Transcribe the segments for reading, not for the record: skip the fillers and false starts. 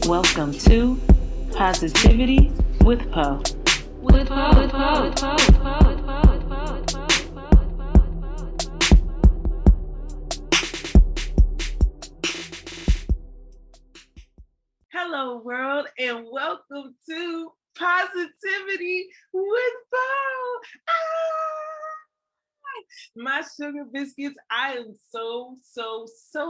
Welcome to Positivity with Po. Hello, world, and welcome to Positivity with Po. My sugar biscuits, I am so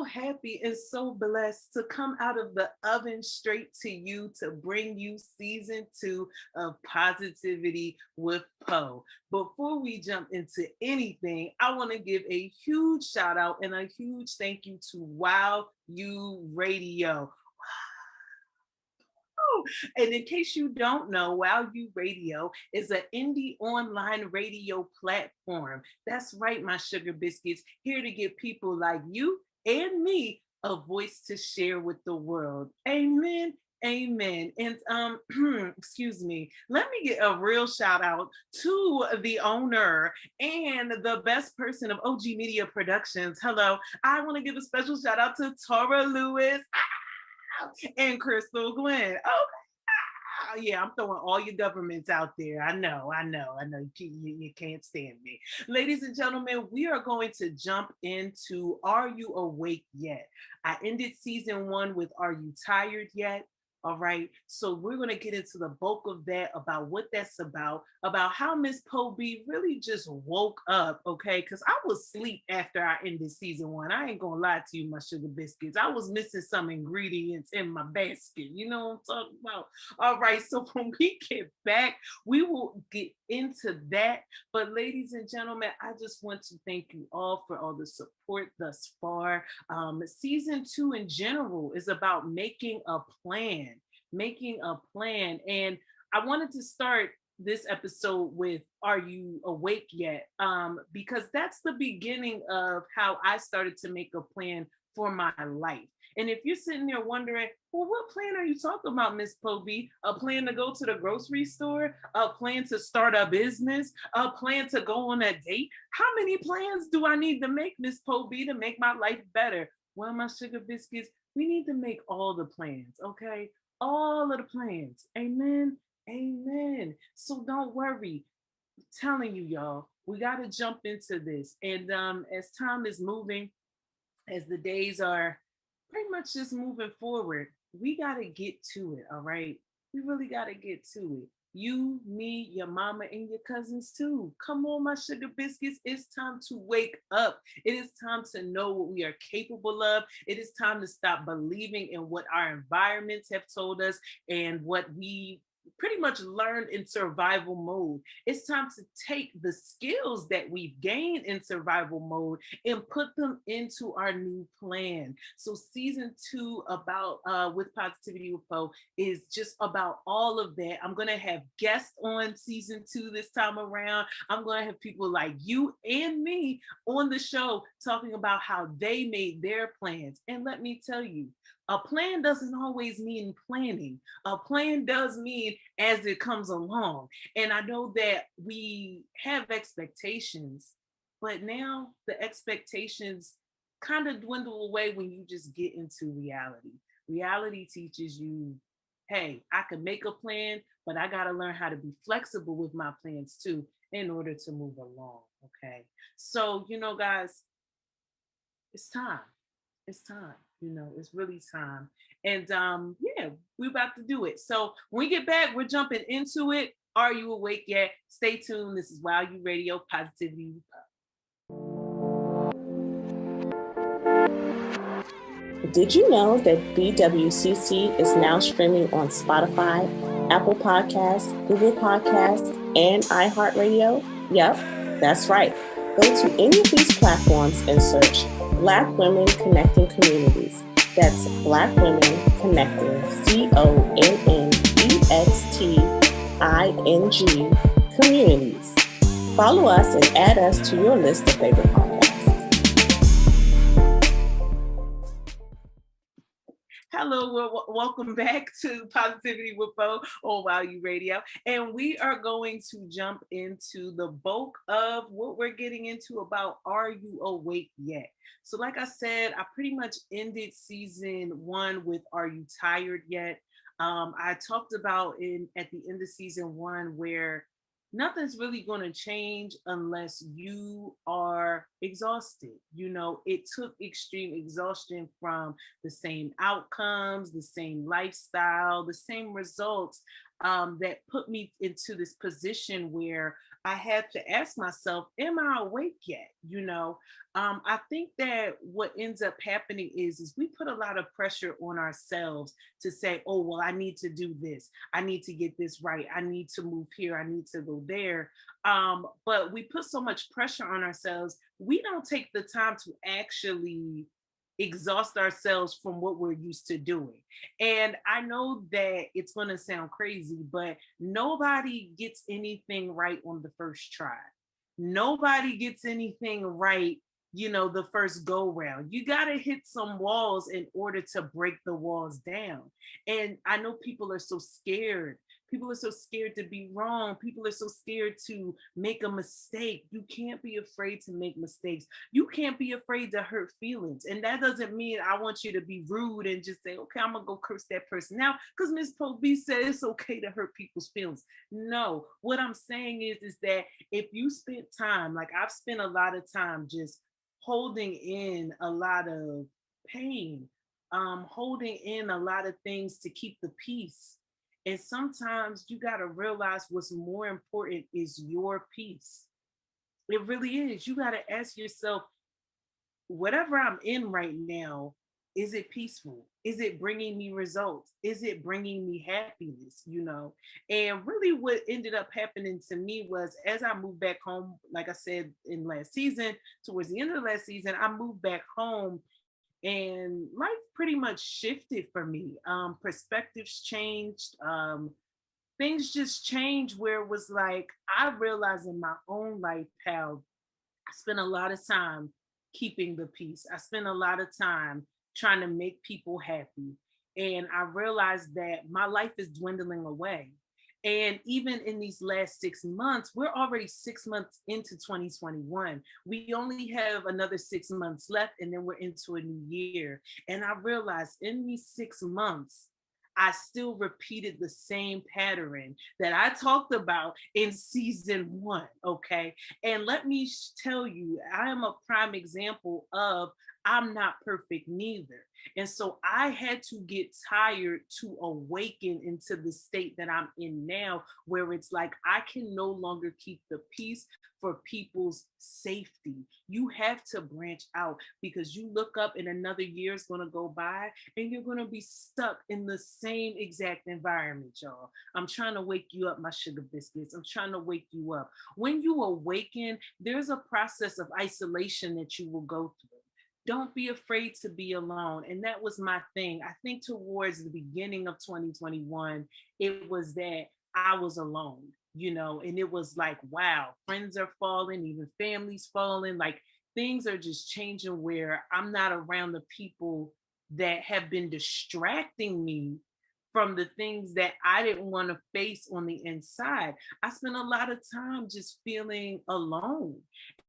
happy and so blessed to come out of the oven straight to you to bring you season 2 of Positivity with Po. Before we jump into anything, I want to give a huge shout out and a huge thank you to Wow You Radio. And in case you don't know, Wow You Radio is an indie online radio platform. That's right, my sugar biscuits, here to give people like you and me a voice to share with the world. Amen. Amen. And excuse me, let me get a real shout out to the owner and the best person of OG Media Productions. Hello, I want to give a special shout out to Tara Lewis and Crystal Glenn. Oh, yeah, I'm throwing all your governments out there. I know. You can't stand me. Ladies and gentlemen, we are going to jump into Are You Awake Yet? I ended season 1 with Are You Tired Yet? All right, so we're going to get into the bulk of that, about what that's about how Miss Po B really just woke up, okay? Because I was asleep after I ended season 1. I ain't going to lie to you, my sugar biscuits. I was missing some ingredients in my basket. You know what I'm talking about? All right, so when we get back, we will get into that. But ladies and gentlemen, I just want to thank you all for all the support thus far. Season 2 in general is about making a plan. And I wanted to start this episode with Are You Awake Yet? Because that's the beginning of how I started to make a plan for my life. And if you're sitting there wondering, well, what plan are you talking about, Miss Po B? A plan to go to the grocery store? A plan to start a business? A plan to go on a date? How many plans do I need to make, Miss Po B, to make my life better? Well, my sugar biscuits, we need to make all the plans, okay? All of the plans. Amen. Amen. So don't worry. I'm telling you, y'all, we got to jump into this. And as time is moving, as the days are pretty much just moving forward, we got to get to it. All right. We really got to get to it. You, me, your mama, and your cousins too. Come on, my sugar biscuits. It's time to wake up. It is time to know what we are capable of. It is time to stop believing in what our environments have told us and what we pretty much learned in survival mode. It's time to take the skills that we've gained in survival mode and put them into our new plan. So season 2 about with Positivity with Po is just about all of that. I'm going to have guests on season 2 this time around. I'm going to have people like you and me on the show talking about how they made their plans. And let me tell you, a plan doesn't always mean planning. A plan does mean as it comes along. And I know that we have expectations, but now the expectations kind of dwindle away when you just get into reality. Reality teaches you, hey, I can make a plan, but I got to learn how to be flexible with my plans too in order to move along, okay? So, guys, it's time. It's time. It's really time. And yeah, we're about to do it. So when we get back, we're jumping into it. Are you awake yet? Stay tuned. This is Wow You Radio, Positivity with Po. Did you know that BWCC is now streaming on Spotify, Apple Podcasts, Google Podcasts, and iHeartRadio? Yep, that's right. Go to any of these platforms and search Black Women Connecting Communities. That's Black Women Connecting, CONNEXTING Communities. Follow us and add us to your list of favorite podcasts. Hello, welcome back to Positivity with Bo on Wow You Radio. And we are going to jump into the bulk of what we're getting into about Are You Awake Yet? So, like I said, I pretty much ended season one with Are You Tired Yet? I talked about in at the end of season one where nothing's really going to change unless you are exhausted. You know, it took extreme exhaustion from the same outcomes, the same lifestyle, the same results that put me into this position where I had to ask myself, am I awake yet? You know, I think that what ends up happening is we put a lot of pressure on ourselves to say, oh, well, I need to do this. I need to get this right. I need to move here. I need to go there. But we put so much pressure on ourselves, we don't take the time to actually exhaust ourselves from what we're used to doing. And I know that it's going to sound crazy, but nobody gets anything right on the first try. Nobody gets anything right, you know, the first go round. You got to hit some walls in order to break the walls down. And I know people are so scared. People are so scared to be wrong. People are so scared to make a mistake. You can't be afraid to make mistakes. You can't be afraid to hurt feelings. And that doesn't mean I want you to be rude and just say, okay, I'm going to go curse that person out because Miss Poe said it's okay to hurt people's feelings. No, what I'm saying is that if you spent time, like I've spent a lot of time just holding in a lot of pain, holding in a lot of things to keep the peace. And sometimes you got to realize what's more important is your peace. It really is. You got to ask yourself, whatever I'm in right now, is it peaceful? Is it bringing me results? Is it bringing me happiness? You know, and really what ended up happening to me was as I moved back home, like I said in last season, towards the end of the last season, I moved back home and life pretty much shifted for me. Perspectives changed. Things just changed where it was like I realized in my own life how I spent a lot of time keeping the peace. I spent a lot of time trying to make people happy. And I realized that my life is dwindling away. And even in these last 6 months, we're already 6 months into 2021. We only have another 6 months left, and then we're into a new year. And I realized in these 6 months, I still repeated the same pattern that I talked about in season one. Okay. And let me tell you, I am a prime example of I'm not perfect neither. And so I had to get tired to awaken into the state that I'm in now, where it's like I can no longer keep the peace for people's safety. You have to branch out because you look up and another year is going to go by and you're going to be stuck in the same exact environment, y'all. I'm trying to wake you up, my sugar biscuits. I'm trying to wake you up. When you awaken, there's a process of isolation that you will go through. Don't be afraid to be alone. And that was my thing. I think towards the beginning of 2021, it was that I was alone, you know, and it was like, wow, friends are falling, even families falling. Like things are just changing where I'm not around the people that have been distracting me from the things that I didn't want to face on the inside. I spent a lot of time just feeling alone.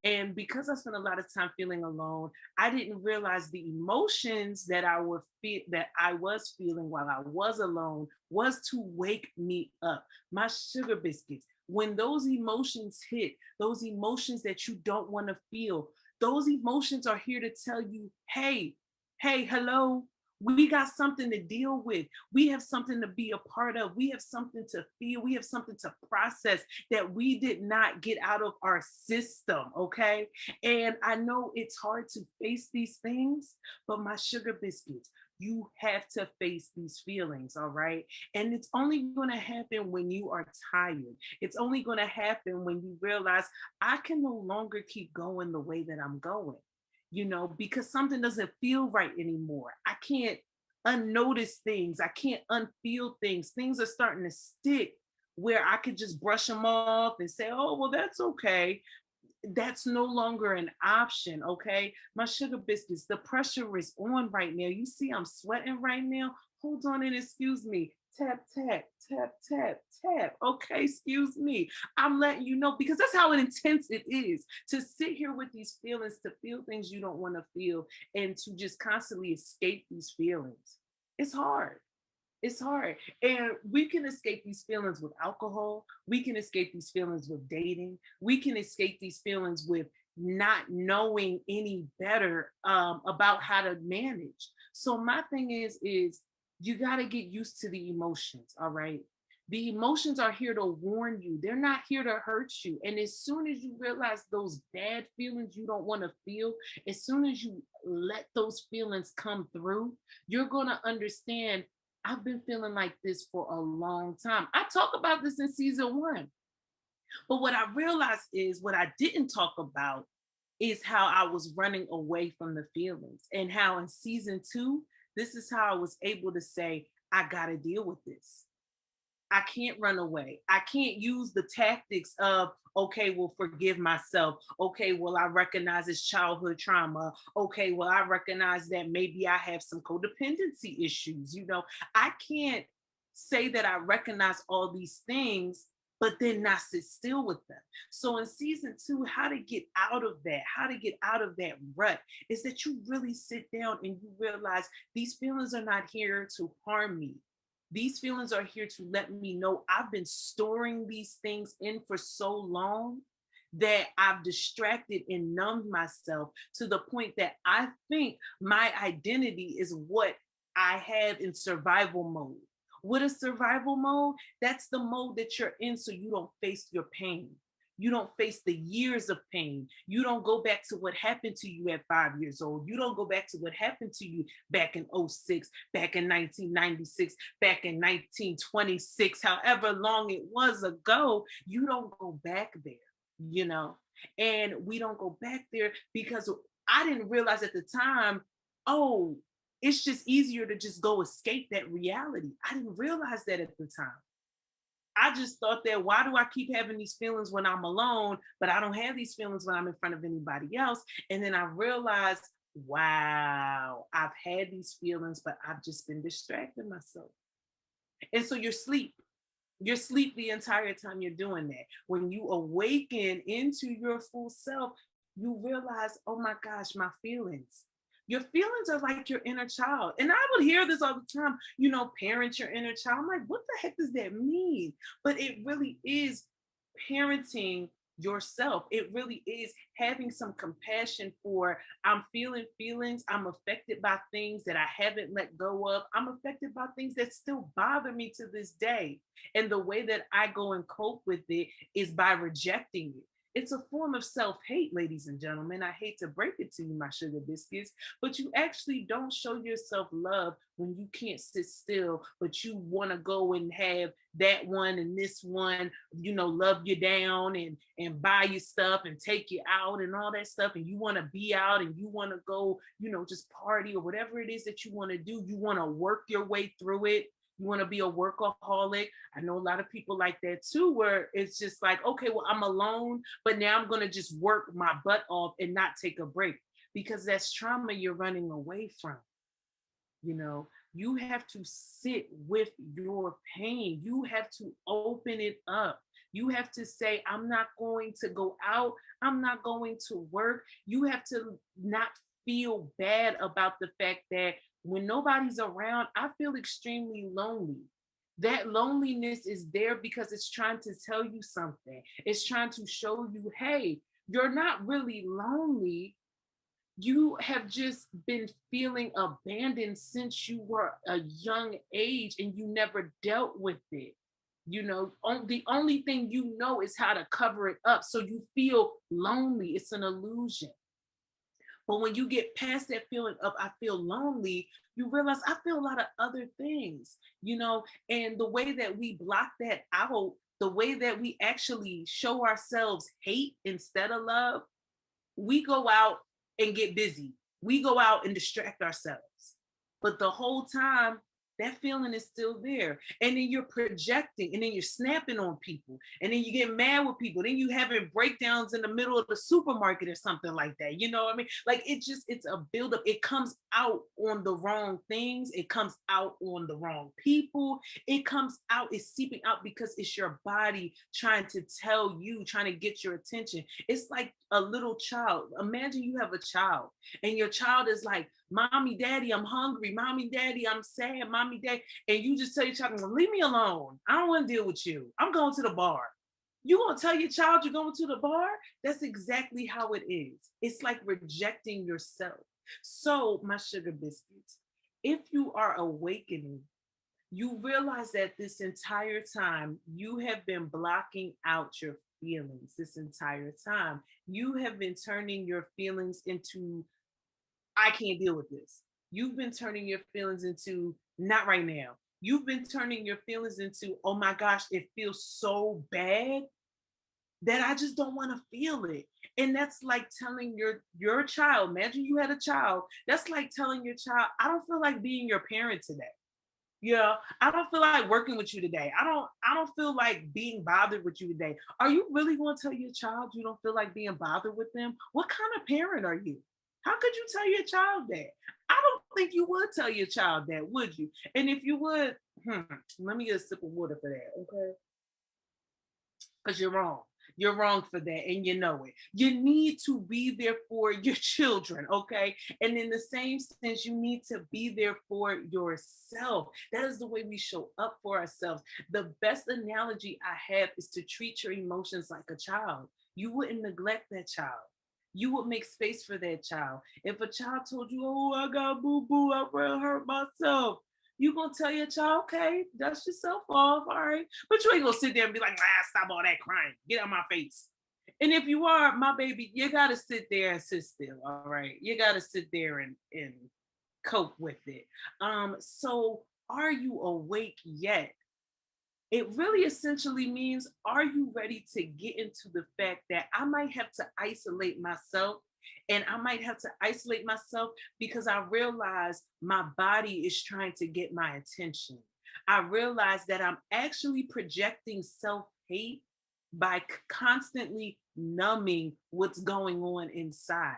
And because I spent a lot of time feeling alone, I didn't realize the emotions that I was feeling while I was alone was to wake me up. My sugar biscuits. When those emotions hit, those emotions that you don't want to feel, those emotions are here to tell you, hey, hello, we got something to deal with. We have something to be a part of. We have something to feel. We have something to process that we did not get out of our system. Okay. And I know it's hard to face these things, but my sugar biscuits, you have to face these feelings. All right. And it's only going to happen when you are tired. It's only going to happen when you realize I can no longer keep going the way that I'm going, you know, because something doesn't feel right anymore. I can't unnotice things. I can't unfeel things. Things are starting to stick where I could just brush them off and say, oh, well, that's okay. That's no longer an option. Okay. My sugar biscuits, the pressure is on right now. You see, I'm sweating right now. Hold on and excuse me. Tap, tap, tap, tap, tap. Okay, excuse me. I'm letting you know because that's how intense it is to sit here with these feelings, to feel things you don't want to feel, and to just constantly escape these feelings. It's hard. It's hard. And we can escape these feelings with alcohol. We can escape these feelings with dating. We can escape these feelings with not knowing any better about how to manage. So my thing is you got to get used to the emotions, all right? The emotions are here to warn you. They're not here to hurt you. And as soon as you realize those bad feelings you don't want to feel, as soon as you let those feelings come through, you're going to understand I've been feeling like this for a long time. I talk about this in season one, but what I realized is what I didn't talk about is how I was running away from the feelings and how in season two, this is how I was able to say, I got to deal with this. I can't run away. I can't use the tactics of, okay, well, forgive myself. Okay, well, I recognize it's childhood trauma. Okay, well, I recognize that maybe I have some codependency issues. I can't say that I recognize all these things, but then not sit still with them. So in season two, how to get out of that, how to get out of that rut is that you really sit down and you realize these feelings are not here to harm me. These feelings are here to let me know I've been storing these things in for so long that I've distracted and numbed myself to the point that I think my identity is what I have in survival mode. What is survival mode? That's the mode that you're in so you don't face your pain. You don't face the years of pain. You don't go back to what happened to you at 5 years old. You don't go back to what happened to you back in '06, back in 1996, back in 1926, however long it was ago. You don't go back there, you know? And we don't go back there because I didn't realize at the time, oh, it's just easier to just go escape that reality. I didn't realize that at the time. I just thought that why do I keep having these feelings when I'm alone, but I don't have these feelings when I'm in front of anybody else? And then I realized, wow, I've had these feelings, but I've just been distracting myself. And so you're asleep the entire time you're doing that. When you awaken into your full self, you realize, oh my gosh, my feelings. Your feelings are like your inner child. And I would hear this all the time, parent your inner child. I'm like, what the heck does that mean? But it really is parenting yourself. It really is having some compassion for I'm feeling feelings. I'm affected by things that I haven't let go of. I'm affected by things that still bother me to this day. And the way that I go and cope with it is by rejecting it. It's a form of self-hate, ladies and gentlemen. I hate to break it to you, my sugar biscuits, but you actually don't show yourself love when you can't sit still, but you want to go and have that one and this one, love you down and buy you stuff and take you out and all that stuff. And you want to be out and you want to go, just party or whatever it is that you want to do. You want to work your way through it. You want to be a workaholic. I know a lot of people like that too, where it's just like, okay, well, I'm alone, but now I'm going to just work my butt off and not take a break because that's trauma you're running away from. You have to sit with your pain. You have to open it up. You have to say, I'm not going to go out. I'm not going to work. You have to not feel bad about the fact that when nobody's around, I feel extremely lonely. That loneliness is there because it's trying to tell you something. It's trying to show you, hey, you're not really lonely. You have just been feeling abandoned since you were a young age and you never dealt with it. The only thing you know is how to cover it up. So you feel lonely. It's an illusion. But when you get past that feeling of I feel lonely, you realize I feel a lot of other things, and the way that we block that out, the way that we actually show ourselves hate instead of love, we go out and get busy. We go out and distract ourselves. But the whole time, that feeling is still there. And then you're projecting, and then you're snapping on people, and then you get mad with people. Then you having breakdowns in the middle of the supermarket or something like that. You know what I mean? Like it's a buildup. It comes out on the wrong things. It comes out on the wrong people. It comes out, it's seeping out because it's your body trying to tell you, trying to get your attention. It's like a little child. Imagine you have a child and your child is like, Mommy, Daddy, I'm hungry. Mommy, Daddy, I'm sad. Mommy, Daddy. And you just tell your child, leave me alone. I don't want to deal with you. I'm going to the bar. You gonna tell your child you're going to the bar? That's exactly how it is. It's like rejecting yourself. So, my sugar biscuits, if you are awakening, you realize that this entire time you have been blocking out your feelings. This entire time you have been turning your feelings into, I can't deal with this. You've been turning your feelings into, not right now. You've been turning your feelings into, oh my gosh, it feels so bad that I just don't want to feel it. And that's like telling your child, imagine you had a child, that's like telling your child, I don't feel like being your parent today. Yeah, I don't feel like working with you today. I don't feel like being bothered with you today. Are you really going to tell your child you don't feel like being bothered with them? What kind of parent are you? How could you tell your child that? I don't think you would tell your child that, would you? And if you would, let me get a sip of water for that, okay? Because you're wrong. You're wrong for that, and you know it. You need to be there for your children, okay? And in the same sense, you need to be there for yourself. That is the way we show up for ourselves. The best analogy I have is to treat your emotions like a child. You wouldn't neglect that child. You would make space for that child. If a child told you, oh, I got boo boo, I really hurt myself, you gonna tell your child, okay, dust yourself off, all right. But you ain't gonna sit there and be like, stop all that crying. Get out my face. And if you are, my baby, you gotta sit there and sit still, all right. You gotta sit there and cope with it. So are you awake yet? It really essentially means, are you ready to get into the fact that I might have to isolate myself, and I might have to isolate myself because I realize my body is trying to get my attention. I realize that I'm actually projecting self hate by constantly numbing what's going on inside.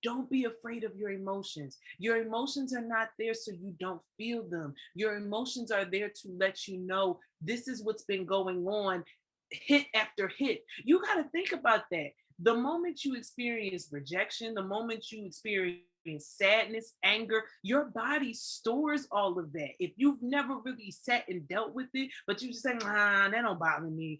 Don't be afraid of your emotions. Your emotions are not there so you don't feel them. Your emotions are there to let you know this is what's been going on, hit after hit. You got to think about that. The moment you experience rejection, the moment you experience sadness, anger, your body stores all of that. If you've never really sat and dealt with it, but you just say, that don't bother me,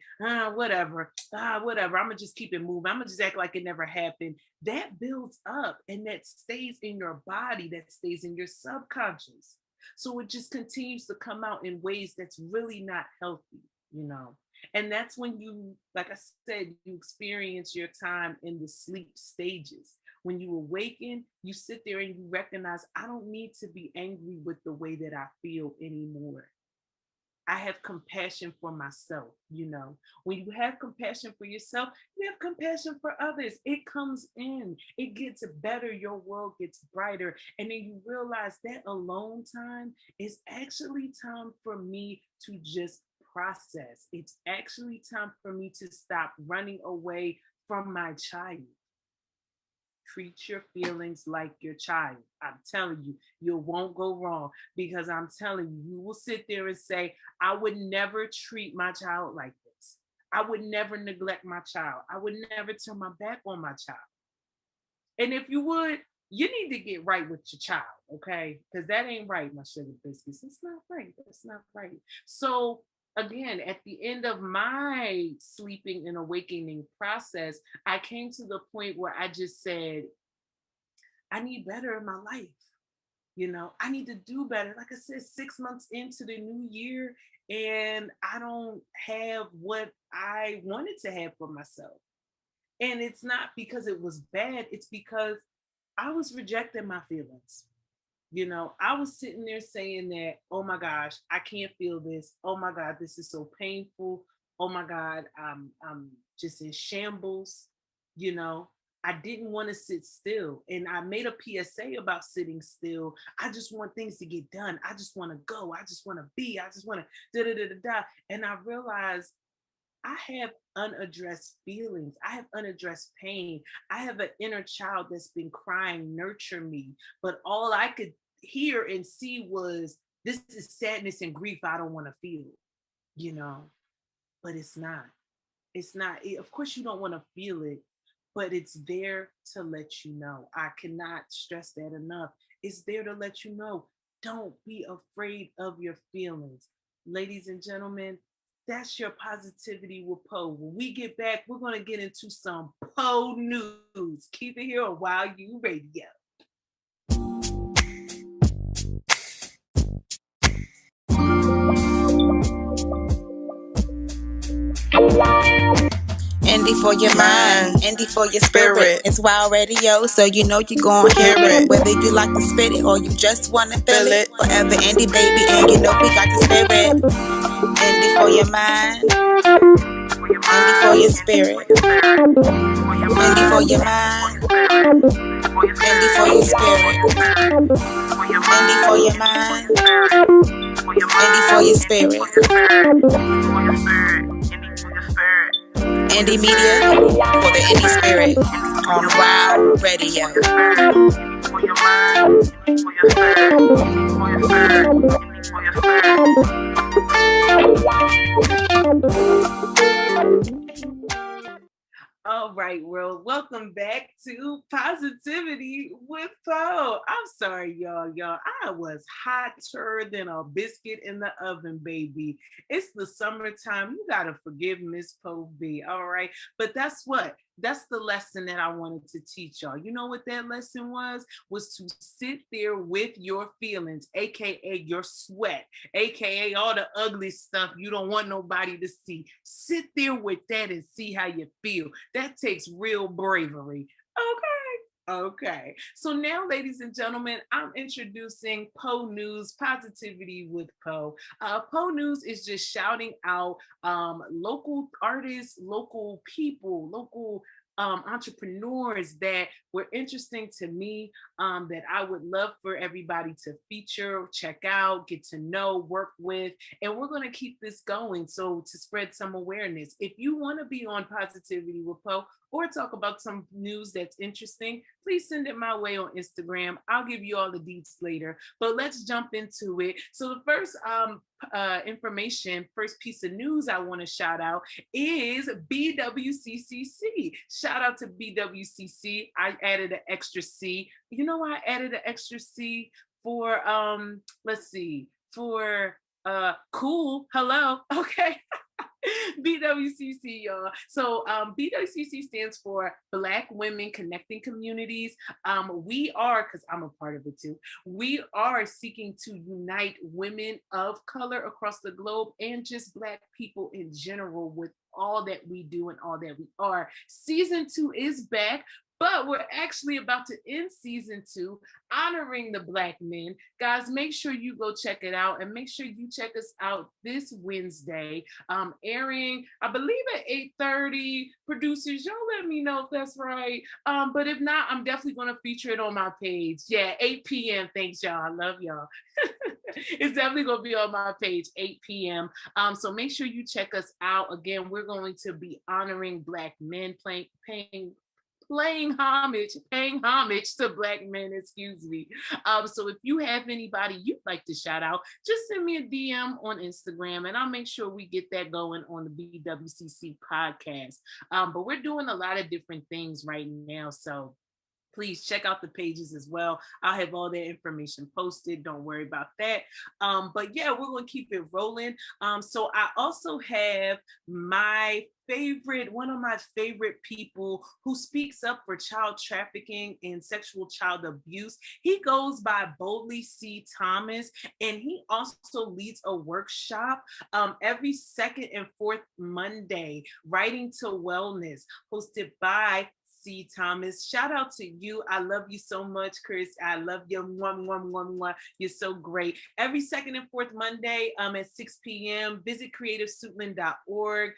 whatever, I'm gonna just keep it moving, I'm gonna just act like it never happened. That builds up and that stays in your body, that stays in your subconscious. So it just continues to come out in ways that's really not healthy, you know. And that's when you, like I said, you experience your time in the sleep stages. When you awaken, you sit there and you recognize, I don't need to be angry with the way that I feel anymore. I have compassion for myself, you know. When you have compassion for yourself, you have compassion for others. It comes in, it gets better, your world gets brighter. And then you realize that alone time is actually time for me to just process. It's actually time for me to stop running away from my child. Treat your feelings like your child. I'm telling you, you won't go wrong, because I'm telling you, you will sit there and say, I would never treat my child like this. I would never neglect my child. I would never turn my back on my child. And if you would, you need to get right with your child, okay? Because that ain't right, my sugar biscuits. It's not right. That's not right. So again, at the end of my sleeping and awakening process, I came to the point where I just said, I need better in my life. You know, I need to do better. Like I said, 6 months into the new year, and I don't have what I wanted to have for myself. And it's not because it was bad, it's because I was rejecting my feelings. You know, I was sitting there saying that, oh my gosh, I can't feel this. Oh my God, this is so painful. Oh my God, I'm just in shambles, you know. I didn't want to sit still. And I made a PSA about sitting still. I just want things to get done. I just want to go. I just want to be. I just want to da da da da da. And I realized I have unaddressed feelings. I have unaddressed pain. I have an inner child that's been crying, nurture me. But all I could hear and see was, this is sadness and grief I don't want to feel, you know, but it's not. It's not. Of course, you don't want to feel it, but it's there to let you know. I cannot stress that enough. It's there to let you know. Don't be afraid of your feelings. Ladies and gentlemen, that's your positivity with Poe. When we get back, we're going to get into some Poe news. Keep it here on Wild You Radio. Indie for your mind, indie for your spirit. It's Wild Radio, so you know you gon' hear it. Whether you like to spit it or you just wanna feel it. Forever indie, baby, and you know we got the spirit. Indie for your mind, indie for your spirit. Indie for your mind, indie for your spirit. Indie for your mind, indie for your spirit. Indie media for the indie spirit on Wild Radio. All right, world. Welcome back to Positivity with Poe. I'm sorry, y'all. I was hotter than a biscuit in the oven, baby. It's the summertime. You gotta forgive Miss Poe B. All right, but that's what. That's the lesson that I wanted to teach y'all. You know what that lesson was to sit there with your feelings, aka your sweat, aka all the ugly stuff you don't want nobody to see. Sit there with that and see how you feel. That takes real bravery. Okay. So now, ladies and gentlemen, I'm introducing Poe News, Positivity with Poe. Poe News is just shouting out local artists, local people, local entrepreneurs that were interesting to me, that I would love for everybody to feature, check out, get to know, work with, and we're going to keep this going. So to spread some awareness, if you want to be on Positivity with Poe or talk about some news that's interesting, please send it my way on Instagram. I'll give you all the deets later, but let's jump into it. So the first first piece of news I want to shout out is BWCCC. Shout out to BWCC. I added an extra C. You know why I added an extra C? For cool. Hello. Okay. BWCC, y'all. So BWCC stands for Black Women Connecting Communities. We are, because I'm a part of it too, we are seeking to unite women of color across the globe and just Black people in general with all that we do and all that we are. Season 2 is back. But we're actually about to end season 2, honoring the Black men. Guys, make sure you go check it out, and make sure you check us out this Wednesday, airing, I believe, at 8:30. Producers, y'all let me know if that's right. But if not, I'm definitely going to feature it on my page. Yeah, 8 p.m. Thanks, y'all. I love y'all. It's definitely going to be on my page, 8 p.m. So make sure you check us out. Again, we're going to be honoring Black men, paying homage to Black men, excuse me. So if you have anybody you'd like to shout out, just send me a DM on Instagram and I'll make sure we get that going on the BWCC podcast. But we're doing a lot of different things right now, so please check out the pages as well. I'll have all that information posted. Don't worry about that. But yeah, we're going to keep it rolling. So I also have one of my favorite people who speaks up for child trafficking and sexual child abuse. He goes by Boldly C. Thomas, and he also leads a workshop every second and fourth Monday, Writing to Wellness, hosted by C. Thomas. Shout out to you. I love you so much, Chris. I love you. Mwah, mwah, mwah, mwah. You're so great. Every second and fourth Monday at 6 p.m., visit creativesuitland.org.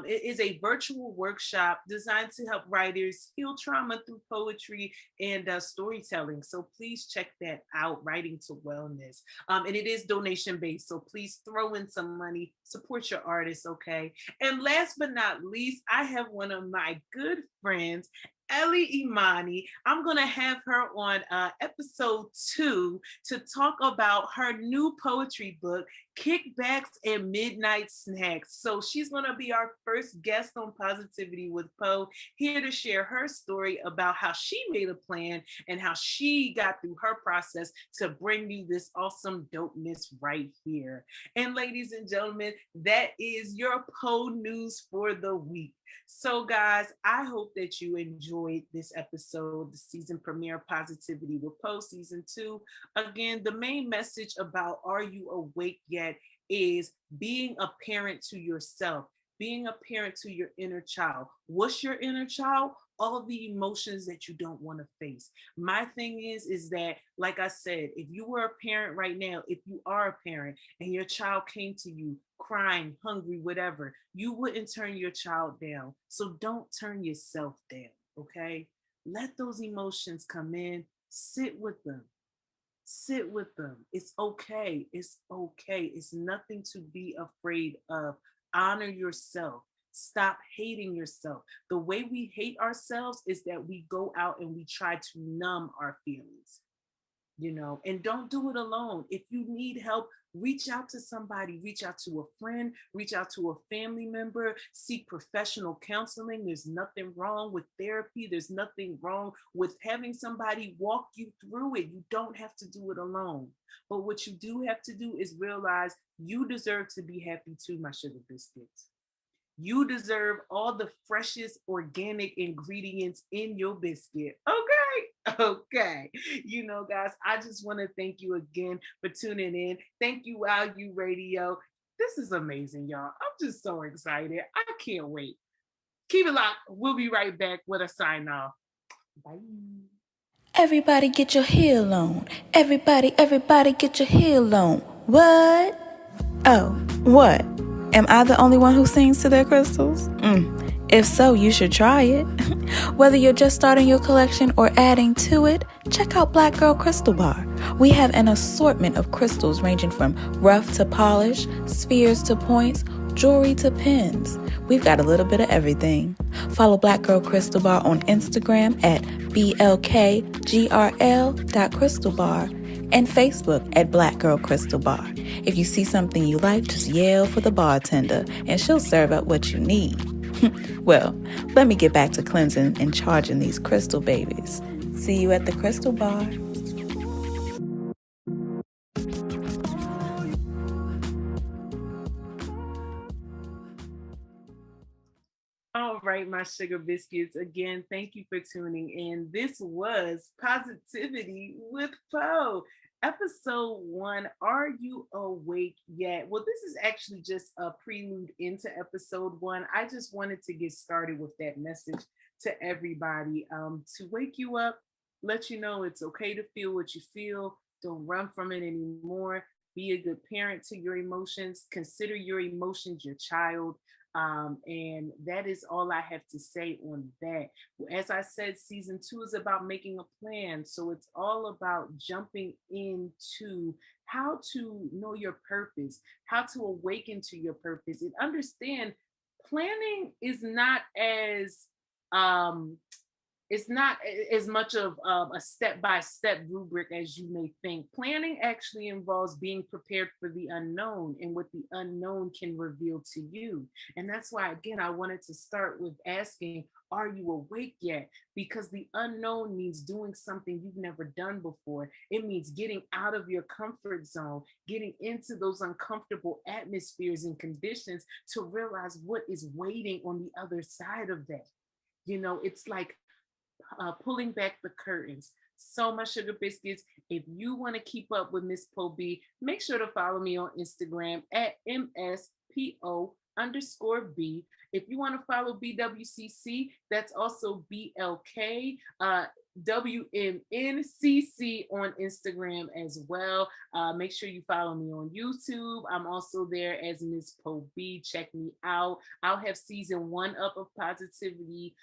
It is a virtual workshop designed to help writers heal trauma through poetry and storytelling. So please check that out, Writing to Wellness. And it is donation based. So please throw in some money, support your artists, okay? And last but not least, I have one of my good friends, Ellie Imani. I'm going to have her on episode 2 to talk about her new poetry book, Kickbacks and Midnight Snacks. So she's going to be our first guest on Positivity with Poe, here to share her story about how she made a plan and how she got through her process to bring you this awesome dopeness right here. And ladies and gentlemen, that is your Poe news for the week. So guys, I hope that you enjoyed this episode, the season premiere of Positivity with Poe season 2. Again, the main message about Are You Awake Yet is being a parent to yourself, being a parent to your inner child. What's your inner child? All the emotions that you don't want to face. My thing is that, like I said, if you were a parent right now, if you are a parent and your child came to you crying, hungry, whatever, you wouldn't turn your child down. So don't turn yourself down, okay? Let those emotions come in, sit with them. Sit with them. It's okay. It's okay. It's nothing to be afraid of. Honor yourself. Stop hating yourself. The way we hate ourselves is that we go out and we try to numb our feelings, and don't do it alone. If you need help, reach out to somebody, reach out to a friend, reach out to a family member, seek professional counseling. There's nothing wrong with therapy. There's nothing wrong with having somebody walk you through it. You don't have to do it alone. But what you do have to do is realize you deserve to be happy too, my sugar biscuits. You deserve all the freshest organic ingredients in your biscuit. Okay. Okay. Guys, I just want to thank you again for tuning in. Thank you, Wow You Radio. This is amazing, y'all. I'm just so excited. I can't wait. Keep it locked. We'll be right back with a sign off. Bye. Everybody get your heel on. Everybody get your heel on. What? Oh, what? Am I the only one who sings to their crystals? If so, you should try it. Whether you're just starting your collection or adding to it, check out Black Girl Crystal Bar. We have an assortment of crystals ranging from rough to polish, spheres to points, jewelry to pins. We've got a little bit of everything. Follow Black Girl Crystal Bar on Instagram at blkgrl.crystalbar and Facebook at Black Girl Crystal Bar. If you see something you like, just yell for the bartender and she'll serve up what you need. Well, let me get back to cleansing and charging these crystal babies. See you at the Crystal Bar. All right, my sugar biscuits. Again, thank you for tuning in. This was Positivity with Poe. Episode 1, Are You Awake Yet? Well, this is actually just a prelude into episode 1. I just wanted to get started with that message to everybody, to wake you up, let you know it's okay to feel what you feel. Don't run from it anymore. Be a good parent to your emotions. Consider your emotions your child. And that is all I have to say on that. As I said, season 2 is about making a plan. So it's all about jumping into how to know your purpose, how to awaken to your purpose, and understand planning is not as it's not as much of a step-by-step rubric as you may think. Planning actually involves being prepared for the unknown and what the unknown can reveal to you. And that's why, again, I wanted to start with asking, are you awake yet? Because the unknown means doing something you've never done before. It means getting out of your comfort zone, getting into those uncomfortable atmospheres and conditions to realize what is waiting on the other side of that. It's like pulling back the curtains. So my sugar biscuits, if you want to keep up with Miss Poe B, make sure to follow me on Instagram at MSPO_B. If you want to follow BWCC, that's also BLK. WMNCC on Instagram as well. Make sure you follow me on YouTube. I'm also there as Ms. Po B. Check me out. I'll have season 1 up of Positivity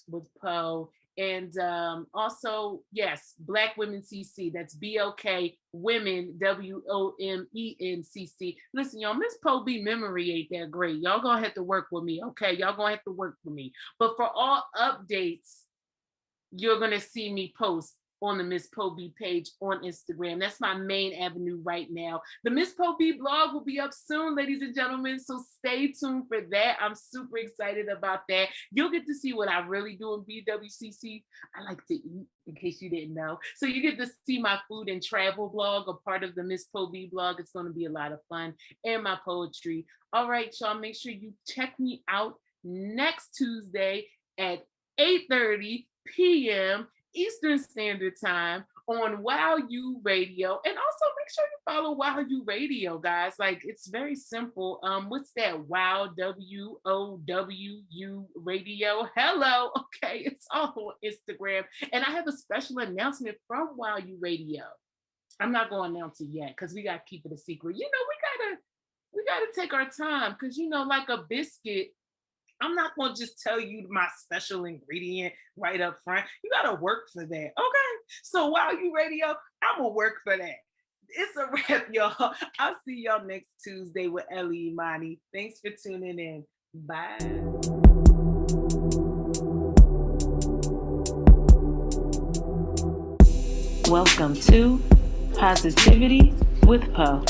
with Po. And also, yes, Black Women CC. That's BLK Women, WOMENCC. Listen, y'all, Miss Po B memory ain't that great. Y'all gonna have to work with me, okay? Y'all gonna have to work with me. But for all updates, you're going to see me post on the Miss Po B page on Instagram. That's my main avenue right now. The Miss Po B blog will be up soon, ladies and gentlemen, so stay tuned for that. I'm super excited about that. You'll get to see what I really do in BWCC. I like to eat, in case you didn't know. So you get to see my food and travel blog, a part of the Miss Po B blog. It's going to be a lot of fun, and my poetry. All right, y'all, make sure you check me out next Tuesday at 8:30 p.m. Eastern Standard Time on Wow You Radio. And also make sure you follow Wow You Radio, guys. Like, it's very simple. What's that? Wow, WOWU Radio. Hello. Okay, it's all on Instagram. And I have a special announcement from Wow You Radio. I'm not going to announce it yet because we got to keep it a secret. You know, we gotta take our time because, you know, like a biscuit, I'm not going to just tell you my special ingredient right up front. You got to work for that. Okay. So Wow You Radio, I'm going to work for that. It's a wrap, y'all. I'll see y'all next Tuesday with Ellie Imani. Thanks for tuning in. Bye. Welcome to Positivity with Po.